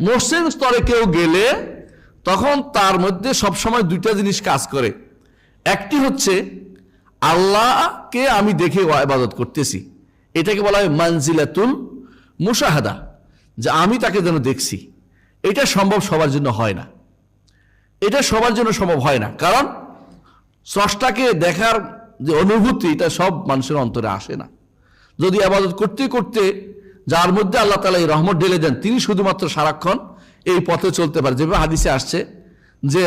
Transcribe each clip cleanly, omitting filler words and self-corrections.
মুহসিন স্তরে কেউ গেলে তখন তার মধ্যে সবসময় দুইটা জিনিস কাজ করে। একটি হচ্ছে আল্লাহকে আমি দেখে ইবাদত করতেছি, এটাকে বলা হয় মানজিলাতুল মুশাহাদা, যে আমি তাকে যেন দেখছি। এটা সম্ভব সবার জন্য হয় না, এটা সবার জন্য সম্ভব হয় না, কারণ স্রষ্টাকে দেখার যে অনুভূতি এটা সব মানুষের অন্তরে আসে না। যদি ইবাদত করতে করতে যার মধ্যে আল্লাহ তাআলা এই রহমত ঢেলে দেন, তিনি শুধুমাত্র সারাক্ষণ এই পথে চলতে পারে। যেভাবে হাদিসে আসছে যে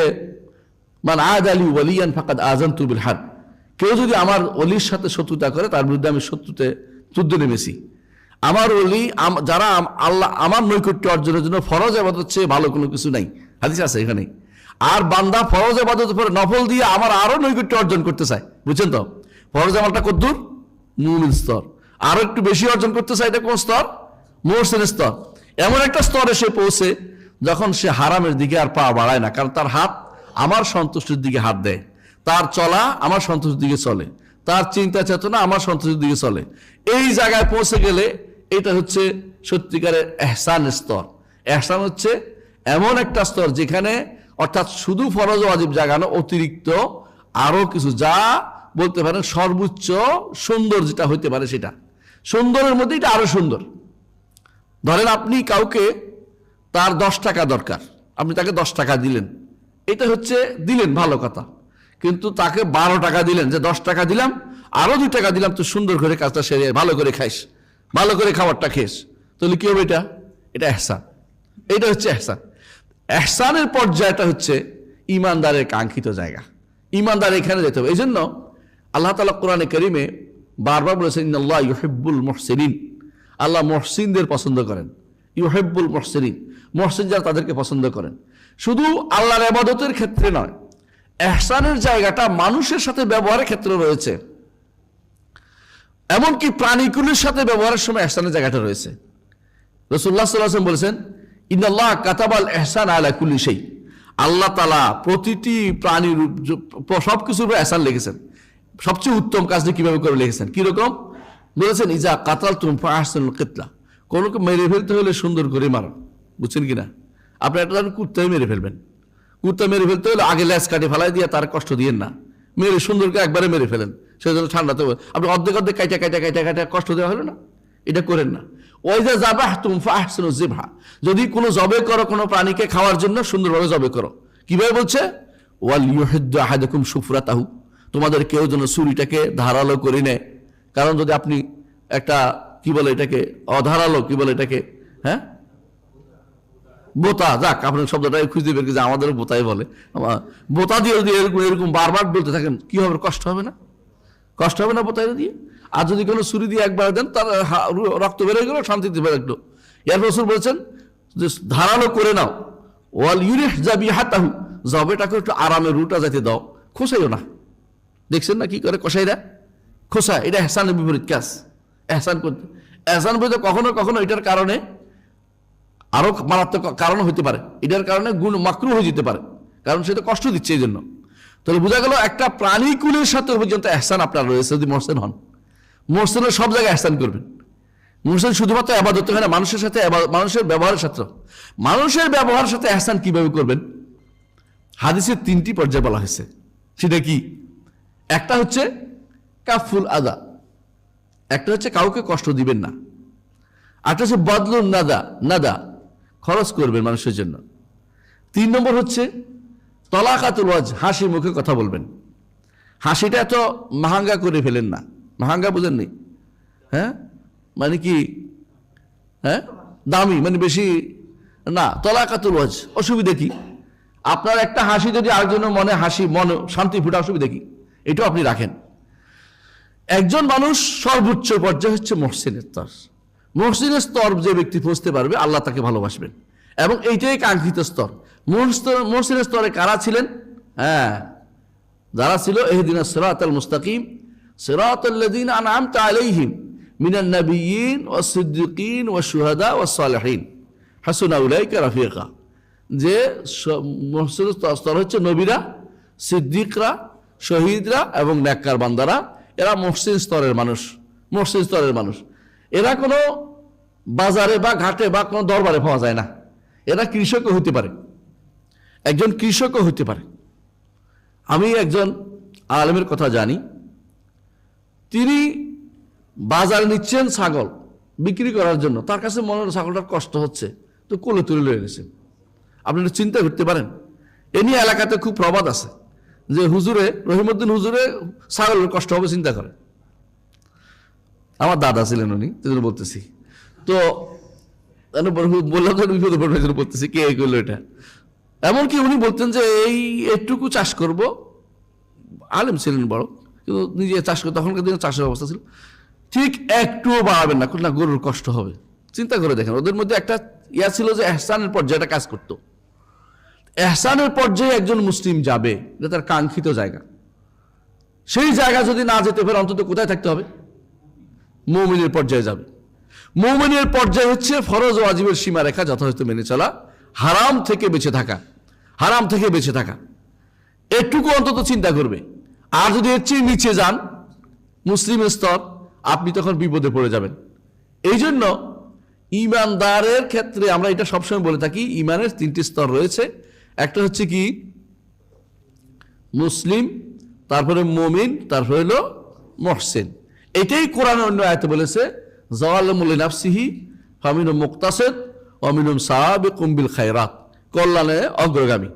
মান আদ আলী ওয়ালিয়ান ফাকাদ আযানতু বিল হারব, কেউ যদি আমার ওলির সাথে শত্রুতা করে তার বিরুদ্ধে আমি শত্রুতে যুদ্ধে নেমেছি। আমার ওলি যারা আল্লাহ আমার নৈকট্য অর্জনের জন্য ফরজ ইবাদত চেয়ে ভালো কোনো কিছু নাই, হাদিস আছে এখানে। আর বান্দা ফরজ ইবাদতের পরে নফল দিয়ে আমার আরো নৈকট্য অর্জন করতে চায়, বুঝছেন তো? ফরজ আমলটা কদ্দুর? মুমিন স্তর। আরো একটু বেশি অর্জন করতে চায়, এটা কোন স্তর? মুহসিন স্তর। এমন একটা স্তরে সে পৌঁছে যখন সে হারামের দিকে আর পা বাড়ায় না, কারণ তার হাত আমার সন্তুষ্টির দিকে হাত দেয়, তার চলা আমার সন্তুষ্টির দিকে চলে, তার চিন্তা চেতনা আমার সন্তুষ্টির দিকে চলে। এই জায়গায় পৌঁছে গেলে এটা হচ্ছে সত্যিকারের ইহসান স্তর। ইহসান হচ্ছে এমন একটা স্তর যেখানে অর্থাৎ শুধু ফরজ ওয়াজিব জাগানো অতিরিক্ত আরো কিছু, যা বলতে পারেন সর্বোচ্চ সুন্দর যেটা হইতে পারে, সেটা সুন্দরের মধ্যে এটা আরো সুন্দর। ধরেন আপনি কাউকে তার 10 টাকা দরকার, আপনি তাকে 10 টাকা দিলেন, এটা হচ্ছে দিলেন ভালো কথা, কিন্তু তাকে 12 টাকা দিলেন, যে 10 টাকা দিলাম আরো 2 টাকা দিলাম, তো সুন্দর করে কাজটা সেরে ভালো করে খাইস, ভালো করে খাবারটা খেস, তাহলে কি হবে? এটা ইহসান। এটা হচ্ছে ইহসান। ইহসানের পর্যায়টা হচ্ছে ঈমানদারের কাঙ্ক্ষিত জায়গা। ঈমানদার এখানে যেতে হবে। এই জন্য আল্লাহ তাআলা কোরআনে কারীমে বারবার বলেছেন ইন্নাল্লাহ ইউহিব্বুল মুহসিনিন, আল্লাহ মুহসিনদের পছন্দ করেন। ইউহিব্বুল মুহসিনিন, মুহসিন যারা তাদেরকে পছন্দ করেন। শুধু আল্লাহর ইবাদতের ক্ষেত্রে নয়, ইহসানের জায়গাটা মানুষের সাথে ব্যবহারের ক্ষেত্রে রয়েছে, এমনকি প্রাণীকুলের সাথে ব্যবহারের সময় ইহসানের জায়গাটা রয়েছে। রাসূলুল্লাহ সাল্লাল্লাহু আলাইহি ওয়াসাল্লাম বলেছেন ইন্নাল্লাহ কাতাবাল ইহসান আলা কুল্লি শাই, আল্লাহ তাআলা প্রতিটি প্রাণীর সবকিছুর উপর ইহসান লিখেছেন। সবচেয়ে উত্তম কাজটি কিভাবে করে লিখেছেন, কিরকম বলেছেন? ইজা কাতালতুম ফাহসিনুল কিতলা, কোনোকে মেরে ফেলতে হলে সুন্দর করে মারো, বুঝছেন কিনা? আপনি একটা কুত্তাই মেরে ফেলবেন, কুত্তা মেরে ফেলতে হলে আগে ল্যাজ কাটে ফেলাই দিয়ে তার কষ্ট দিয়েন না, মেরে সুন্দরকে একবারে মেরে ফেলেন, সেজন্য ঠান্ডাতে আপনি অর্ধেক অর্ধেক কাইটা কষ্ট দেওয়া হলো না, এটা করেন না। ওয়াইজা যাবাহতুম ফাহসিনুজ যিবহা, যদি কোনো জবে করো কোনো প্রাণীকে খাওয়ার জন্য সুন্দরভাবে জবে করো। কিভাবে বলছে? ওয়াল ইউহিদ্দু আহাদাকুম শুফরাতাহু, তোমাদের কেউ যেন ছুরিটাকে ধারালো করে নেয়। কারণ যদি আপনি একটা কি বলে এটাকে, অধারালো কি বলে এটাকে, হ্যাঁ বোতা, যাক আপনার শব্দটা খুঁজে বের করে, আমাদের বোতাই বলে, বোতা দিয়ে যদি এরকম বারবার বলতে থাকেন কি হবে? কষ্ট হবে না? কষ্ট হবে না বোতাই দিয়ে? আর যদি কোনো ছুরি দিয়ে একবার দেন তার রক্ত বেরোয় গেল, শান্তিতে বেরোলো। এর রাসূল বলছেন যে ধারালো করে নাও। ওয়াল ইউরিহ যাবিহাতাহু, জবেটাকে একটু আরামে রুটা যাইতে দাও, খোসাইও না। দেখছেন না কি করে কসাইরা? খোসা। এটা ইহসানের বিপরীত কাজ। ইহসান করতে, ইহসান বলতে কখনো কখনো এটার কারণে আরো মারাত্মক কারণ হইতে পারে, এটার কারণে গুণ মাকরুহ হয়ে যেতে পারে, কারণ সে তো কষ্ট দিচ্ছে এই জন্য। তাহলে বোঝা গেল একটা প্রাণীকুলের সাথে পর্যন্ত ইহসান আপনার রয়েছে যদি মুহসিন হন। মুহসিনের সব জায়গায় ইহসান করবেন। মুহসিন শুধুমাত্র ইবাদত হয় না, মানুষের সাথে, মানুষের ব্যবহারের সাথে, মানুষের ব্যবহারের সাথে ইহসান কিভাবে করবেন? হাদিসের 3টি পর্যায়ে বলা হয়েছে। সেটা কি? একটা হচ্ছে কাফুল আদা, একটা হচ্ছে কাউকে কষ্ট দিবেন না, একটা হচ্ছে বদলুন নাদা, খরচ করবেন মানুষের জন্য। 3 নম্বর হচ্ছে তলাকাতুল ওয়াজ, হাসি মুখে কথা বলবেন। হাসিটা এত মাহাঙ্গা করে ফেলেন না, মাহাঙ্গা বুঝেননি? হ্যাঁ মানে কি? হ্যাঁ দামি মানে বেশি না। তলাকাতুল ওয়াজ, অসুবিধা কি? আপনার একটা হাসি যদি আরেকজনের মনে হাসি, মনে শান্তি ফুটা, অসুবিধা কি? এটাও আপনি রাখেন। একজন মানুষ সর্বোচ্চ পর্যায়ে হচ্ছে মুহসিনের স্তর। মুহসিনের স্তর যে ব্যক্তি পৌঁছতে পারবে আল্লাহ তাকে ভালোবাসবেন, এবং এইটাই কাঙ্ক্ষিত স্তর। মুহসিনের স্তরে কারা ছিলেন? হ্যাঁ, যারা ছিল ইহদিনাস সিরাতাল মুস্তাকিম সিরাতাল্লাযীনা আন'আমতা আলাইহিম মিনান নাবিয়্যিন ওয়াস সিদ্দিকিন ওয়াশ শুহাদা ওয়াস সালিহিন হাসুনা উলাইকা রাফিকা। যে মুহসিনের স্তর হচ্ছে নবীরা, সিদ্দিকরা, শহীদরা এবং নেককার বান্দারা, এরা মুহসিন স্তরের মানুষ। মুহসিন স্তরের মানুষ এরা কোনো বাজারে বা ঘাটে বা কোনো দরবারে পাওয়া যায় না, এরা কৃষকও হইতে পারে, একজন কৃষকও হইতে পারে। আমি একজন আলেমের কথা জানি, তিনি বাজারে নিচ্ছেন ছাগল বিক্রি করার জন্য, তার কাছে মনে হলো ছাগলটার কষ্ট হচ্ছে, তো কোলে তুলে লয়ে গেছেন। আপনি চিন্তা করতে পারেন, এ নিয়ে এলাকাতে খুব প্রবাদ আছে যে হুজুরে, রহিমউদ্দিন হুজুরে ছাগলের কষ্ট হবে চিন্তা করে। আমার দাদা ছিলেন উনি, বলতেছি তো বললাম যে বিপদে পড়বে বলতেছি কে করলো এটা। এমনকি উনি বলতেন যে এই একটুকু চাষ করব, আলেম ছিলেন বড়, কিন্তু নিজে চাষ করতে, তখনকার দিনে চাষের অবস্থা ছিল, ঠিক একটুও বাড়াবেন না, না গরুর কষ্ট হবে। চিন্তা করে দেখেন, ওদের মধ্যে একটা ইয়া ছিল যে এহসানের পর্যায়ে কাজ করতো। এহসানের পর্যায়ে একজন মুসলিম যাবে, এটা তার কাঙ্ক্ষিত জায়গা। সেই জায়গা যদি না যেতে পারে, অন্তত কোথায় থাকতে হবে? মুমিনের পর্যায়ে যাবে। মুমিনের পর্যায়ে হচ্ছে ফরজ ও ওয়াজিবের সীমারেখা যথাযথ মেনে চলা, হারাম থেকে বেঁচে থাকা, হারাম থেকে বেঁচে থাকা, এটুকু অন্তত চিন্তা করবে। আর যদি এর চেয়ে নিচে যান, মুসলিমের স্তর, আপনি তখন বিপদে পড়ে যাবেন। এই জন্য ইমানদারের ক্ষেত্রে আমরা এটা সবসময় বলে থাকি, ইমানের 3টি স্তর রয়েছে। একটা হচ্ছে কি মুসলিম, তারপরে মুমিন, তারপরে হলো মুহসিন। এটাই কোরআনের অন্য আয়াতে বলেছে, যালিমুল লিনাফসিহি ফামিনহুম মুকতাসিদ ওয়া মিনহুম সাবিকুম বিল খায়রাত, কল্যাণে অগ্রগামী।